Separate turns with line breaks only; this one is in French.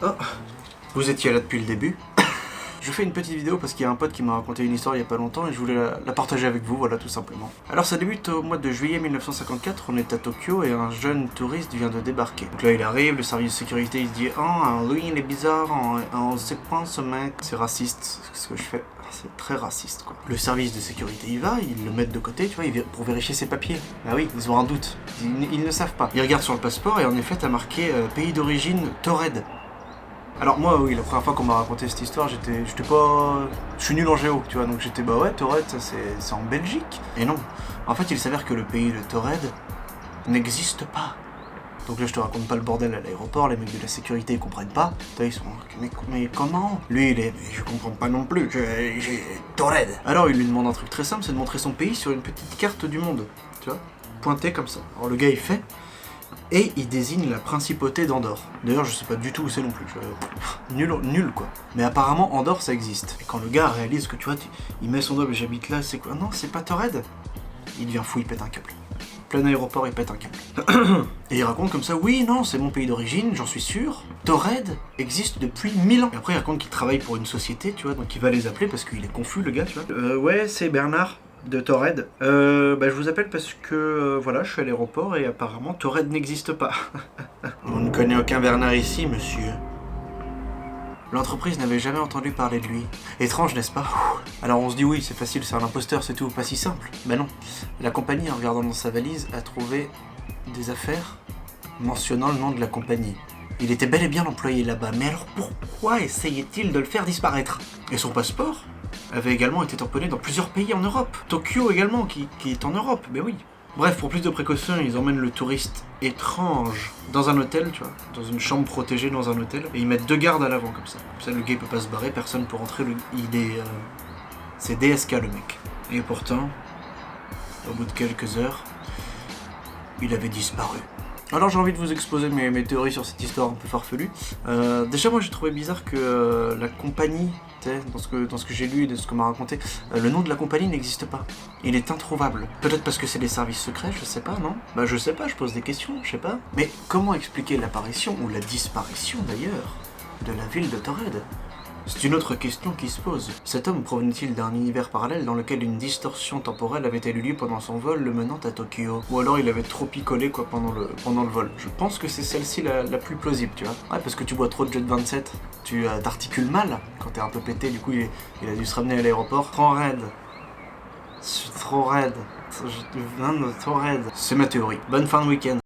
Oh, vous étiez là depuis le début. Je fais une petite vidéo parce qu'il y a un pote qui m'a raconté une histoire il y a pas longtemps et je voulais la partager avec vous, voilà tout simplement. Alors ça débute au mois de juillet 1954, on est à Tokyo et un jeune touriste vient de débarquer. Donc là il arrive, le service de sécurité il se dit « Oh, lui il est bizarre, on sait pas ce mec, c'est raciste, ce que je fais. » C'est très raciste quoi. Le service de sécurité il va, ils le mettent de côté, tu vois, pour vérifier ses papiers. Bah oui, ils ont un doute, ils ne savent pas. Ils regardent sur le passeport et en effet t'as marqué pays d'origine Taured. Alors moi oui, la première fois qu'on m'a raconté cette histoire, j'étais pas... Je suis nul en géo, tu vois, donc j'étais bah ouais, Taured, ça c'est en Belgique. Et non, en fait il s'avère que le pays de Taured n'existe pas. Donc là je te raconte pas le bordel à l'aéroport, les mecs de la sécurité ils comprennent pas. Ils sont mais comment? Lui il est, mais je comprends pas non plus, j'ai Taured. Alors il lui demande un truc très simple, c'est de montrer son pays sur une petite carte du monde, tu vois, pointé comme ça. Alors le gars il fait... Et il désigne la principauté d'Andorre. D'ailleurs, je sais pas du tout où c'est non plus. Nul quoi. Mais apparemment, Andorre, ça existe. Et quand le gars réalise que tu vois, il met son doigt, mais j'habite là, c'est quoi? Non, c'est pas Taured. Il devient fou, il pète un câble. Plein aéroport, il pète un câble. Et il raconte comme ça, oui, non, c'est mon pays d'origine, j'en suis sûr. Taured existe depuis 1000 ans. Et après, il raconte qu'il travaille pour une société, tu vois, donc il va les appeler parce qu'il est confus, le gars, tu vois. Ouais, c'est Bernard. De Taured. Bah, je vous appelle parce que voilà, je suis à l'aéroport et apparemment Taured n'existe pas. On ne connaît aucun Bernard ici, monsieur. L'entreprise n'avait jamais entendu parler de lui. Étrange, n'est-ce pas? Alors on se dit oui, c'est facile, c'est un imposteur, c'est tout, pas si simple. Bah non. La compagnie, en regardant dans sa valise, a trouvé des affaires mentionnant le nom de la compagnie. Il était bel et bien employé là-bas, mais alors pourquoi essayait-il de le faire disparaître? Et son passeport avait également été tamponné dans plusieurs pays en Europe. Tokyo également, qui est en Europe, mais oui. Bref, pour plus de précautions, ils emmènent le touriste étrange dans un hôtel, tu vois, dans une chambre protégée dans un hôtel, et ils mettent 2 gardes à l'avant comme ça. Comme ça, le gars il peut pas se barrer, personne peut rentrer, c'est DSK le mec. Et pourtant, au bout de quelques heures, il avait disparu. Alors j'ai envie de vous exposer mes théories sur cette histoire un peu farfelue. Déjà moi j'ai trouvé bizarre que la compagnie, dans ce que j'ai lu et de ce qu'on m'a raconté, le nom de la compagnie n'existe pas. Il est introuvable. Peut-être parce que c'est des services secrets, je sais pas, non? Bah je sais pas, je pose des questions, je sais pas. Mais comment expliquer l'apparition, ou la disparition d'ailleurs, de la ville de Taured? C'est une autre question qui se pose. Cet homme provenait-il d'un univers parallèle dans lequel une distorsion temporelle avait eu lieu pendant son vol le menant à Tokyo? Ou alors il avait trop picolé quoi pendant le vol? Je pense que c'est celle-ci la plus plausible, tu vois. Ouais, parce que tu bois trop de Jet 27, tu t'articules mal quand t'es un peu pété, du coup il a dû se ramener à l'aéroport. Trop raide. Je suis trop raide. Trop raide. C'est ma théorie. Bonne fin de week-end.